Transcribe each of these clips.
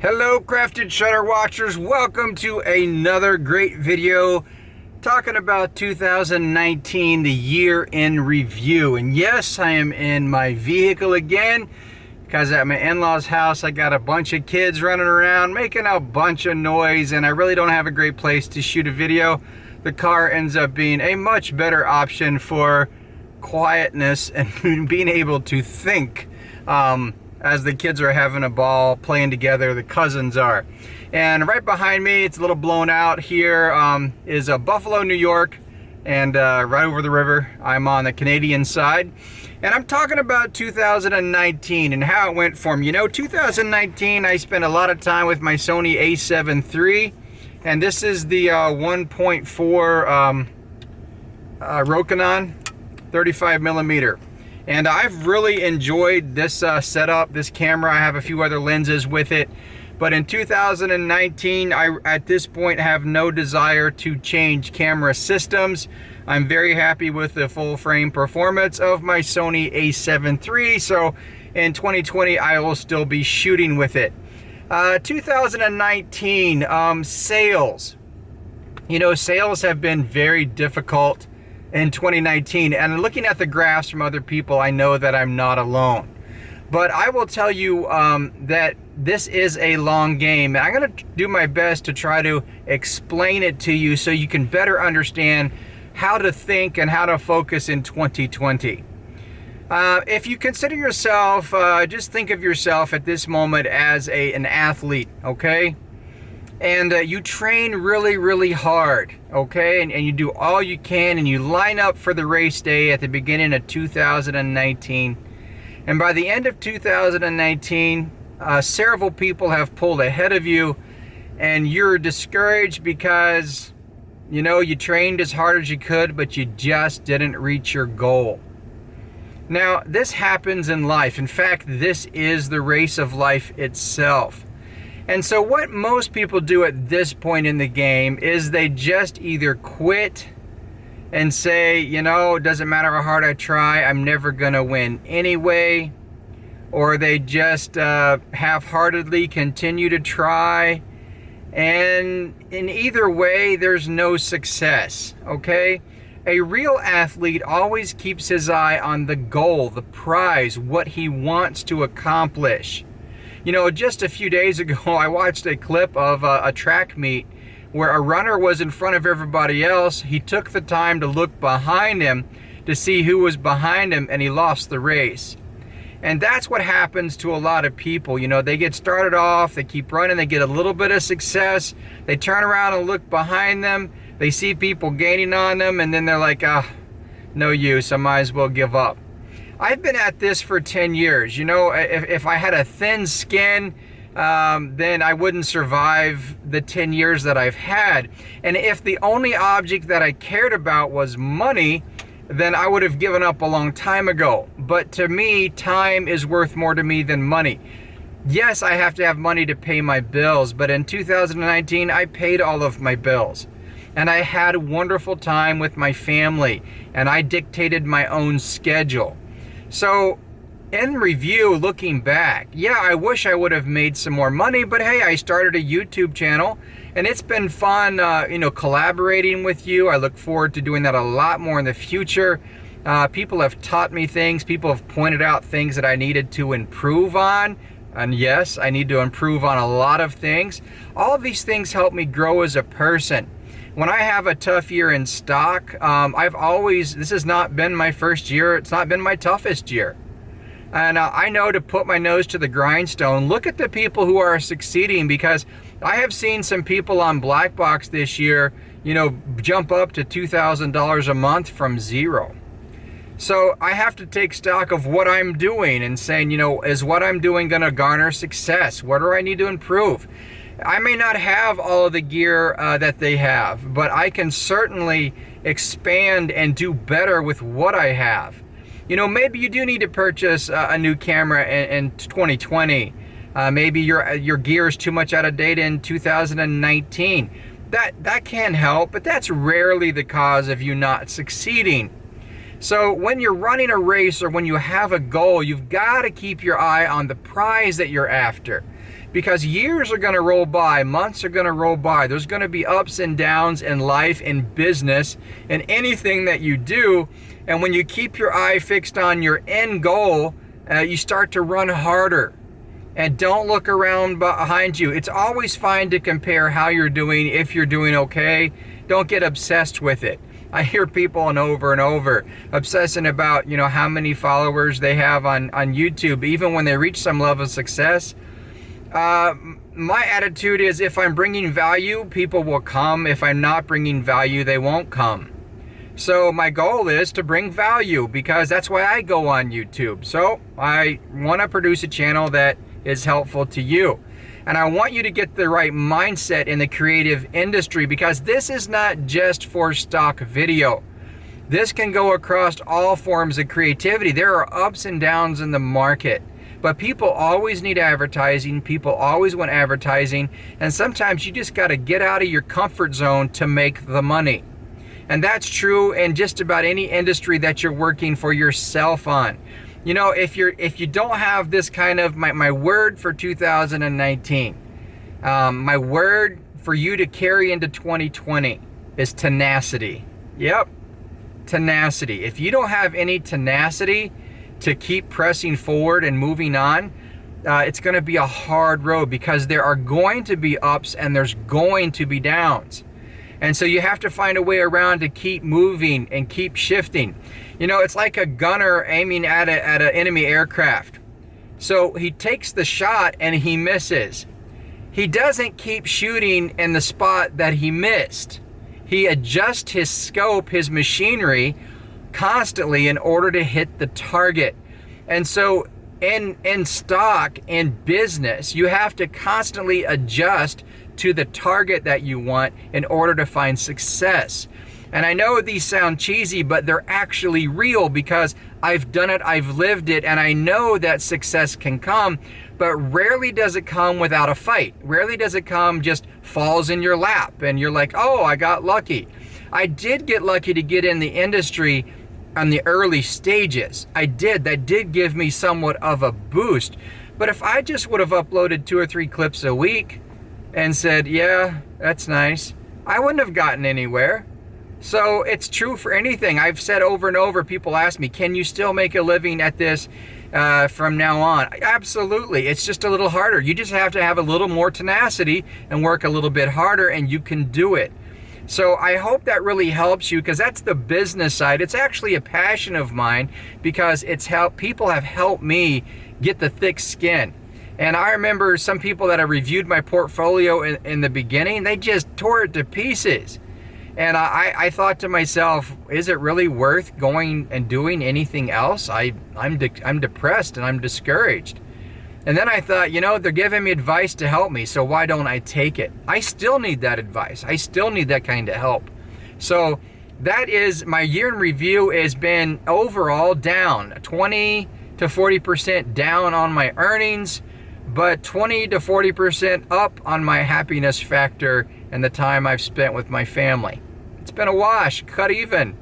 Hello Crafted Shutter Watchers, welcome to another great video talking about 2019, the year in review. And yes, I am in my vehicle again because at my in-laws house I got a bunch of kids running around making a bunch of noise and I really don't have a great place to shoot a video. The car ends up being a much better option for quietness and being able to think as the kids are having a ball playing together. The cousins are. And right behind me, it's a little blown out here, is Buffalo, New York, and right over the river. I'm on the Canadian side. And I'm talking about 2019 and how it went for me. You know, 2019, I spent a lot of time with my Sony a7 III, and this is the 1.4 Rokinon 35 millimeter. And I've really enjoyed this setup, this camera. I have a few other lenses with it. But in 2019, I, at this point, have no desire to change camera systems. I'm very happy with the full frame performance of my Sony a7 III. So in 2020, I will still be shooting with it. 2019, sales. You know, sales have been very difficult in 2019, and looking at the graphs from other people, I know that I'm not alone. But I will tell you that this is a long game, and I'm going to do my best to try to explain it to you so you can better understand how to think and how to focus in 2020. If you consider yourself, just think of yourself at this moment as an athlete, okay? And you train really hard, okay? And you do all you can, and you line up for the race day at the beginning of 2019. And by the end of 2019, several people have pulled ahead of you, and you're discouraged because, you know, you trained as hard as you could, but you just didn't reach your goal. Now, this happens in life. In fact, this is the race of life itself. And so what most people do at this point in the game is they just either quit and say, you know, it doesn't matter how hard I try, I'm never gonna win anyway. Or they just half-heartedly continue to try. And in either way, there's no success, okay? A real athlete always keeps his eye on the goal, the prize, what he wants to accomplish. You know, just a few days ago, I watched a clip of a track meet where a runner was in front of everybody else. He took the time to look behind him to see who was behind him, and he lost the race. And that's what happens to a lot of people. You know, they get started off, they keep running, they get a little bit of success, they turn around and look behind them, they see people gaining on them, and then they're like, no use, I might as well give up. I've been at this for 10 years. You know, if I had a thin skin, then I wouldn't survive the 10 years that I've had. And if the only object that I cared about was money, then I would have given up a long time ago. But to me, time is worth more to me than money. Yes, I have to have money to pay my bills, but in 2019, I paid all of my bills. And I had a wonderful time with my family, and I dictated my own schedule. So, in review, looking back, yeah, I wish I would have made some more money, but hey, I started a YouTube channel, and it's been fun, you know, collaborating with you. I look forward to doing that a lot more in the future. People have taught me things. People have pointed out things that I needed to improve on. And yes, I need to improve on a lot of things. All of these things help me grow as a person. When I have a tough year in stock, this has not been my first year, it's not been my toughest year. And I know to put my nose to the grindstone, look at the people who are succeeding, because I have seen some people on Blackbox this year, you know, jump up to $2,000 a month from zero. So I have to take stock of what I'm doing and saying, you know, is what I'm doing gonna garner success? What do I need to improve? I may not have all of the gear that they have, but I can certainly expand and do better with what I have. You know, maybe you do need to purchase a new camera in 2020. Maybe your gear is too much out of date in 2019. That can help, but that's rarely the cause of you not succeeding. So when you're running a race or when you have a goal, you've got to keep your eye on the prize that you're after. because years are going to roll by, months are going to roll by. There's going to be ups and downs in life, in business, in anything that you do. And when you keep your eye fixed on your end goal, you start to run harder. And don't look around behind you. It's always fine to compare how you're doing, if you're doing okay. Don't get obsessed with it. I hear people and over obsessing about, how many followers they have on YouTube, even when they reach some level of success. My attitude is, if I'm bringing value, people will come. If I'm not bringing value, they won't come. So my goal is to bring value, because that's why I go on YouTube. So I want to produce a channel that is helpful to you. And I want you to get the right mindset in the creative industry, because this is not just for stock video. This can go across all forms of creativity. There are ups and downs in the market, but people always need advertising. People always want advertising. And sometimes you just got to get out of your comfort zone to make the money. And that's true in just about any industry that you're working for yourself on. If you don't have this kind of, my word for 2019, my word for you to carry into 2020 is tenacity. Yep, tenacity. If you don't have any tenacity to keep pressing forward and moving on, it's going to be a hard road, because there are going to be ups and there's going to be downs. And so you have to find a way around to keep moving and keep shifting. It's like a gunner aiming at an enemy aircraft. So he takes the shot and he misses. He doesn't keep shooting in the spot that he missed. He adjusts his scope, his machinery, constantly in order to hit the target. And so in stock, in business, you have to constantly adjust to the target that you want in order to find success. And I know these sound cheesy, but they're actually real, because I've done it, I've lived it, and I know that success can come, but rarely does it come without a fight. Rarely does it come just falls in your lap and you're like, oh, I got lucky. I did get lucky to get in the industry on the early stages. I did. That did give me somewhat of a boost. But if I just would have uploaded 2 or 3 clips a week and said, yeah, that's nice, I wouldn't have gotten anywhere. So it's true for anything. I've said over and over, people ask me, can you still make a living at this from now on? Absolutely. It's just a little harder. You just have to have a little more tenacity and work a little bit harder, and you can do it. So I hope that really helps you, because that's the business side. It's actually a passion of mine, because people have helped me get the thick skin. And I remember some people that have reviewed my portfolio in the beginning, they just tore it to pieces. And I thought to myself, is it really worth going and doing anything else? I'm depressed and I'm discouraged. And then I thought, they're giving me advice to help me, so why don't I take it? I still need that advice. I still need that kind of help. So that is my year in review. Has been overall down 20 to 40% down on my earnings, but 20 to 40% up on my happiness factor and the time I've spent with my family. It's been a wash, cut even.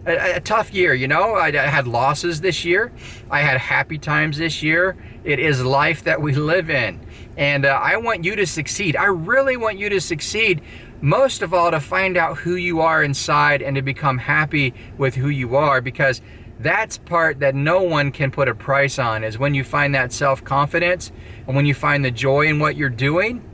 A tough year, I had losses this year. I had happy times this year. It is life that we live in. And I want you to succeed. I really want you to succeed. Most of all, to find out who you are inside and to become happy with who you are, because that's part that no one can put a price on, is when you find that self-confidence and when you find the joy in what you're doing.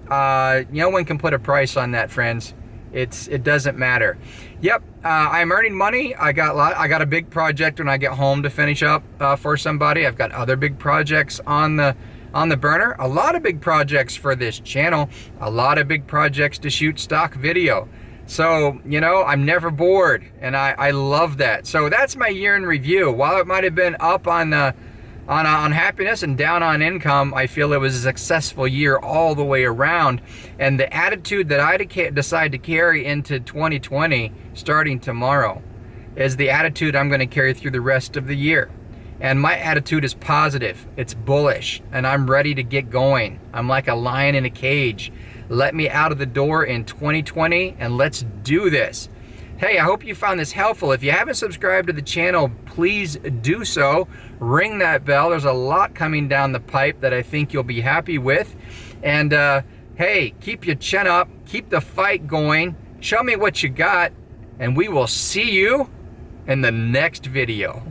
No one can put a price on that, friends. It doesn't matter. Yep, I'm earning money. I got a big project when I get home to finish up for somebody. I've got other big projects on the burner. A lot of big projects for this channel. A lot of big projects to shoot stock video. So, I'm never bored, and I love that. So that's my year in review. While it might have been up on happiness and down on income, I feel it was a successful year all the way around. And the attitude that I decide to carry into 2020, starting tomorrow, is the attitude I'm going to carry through the rest of the year. And my attitude is positive. It's bullish, and I'm ready to get going. I'm like a lion in a cage. Let me out of the door in 2020, and let's do this. Hey, I hope you found this helpful. If you haven't subscribed to the channel, please do so. Ring that bell. There's a lot coming down the pipe that I think you'll be happy with. And hey, keep your chin up, keep the fight going, show me what you got, and we will see you in the next video.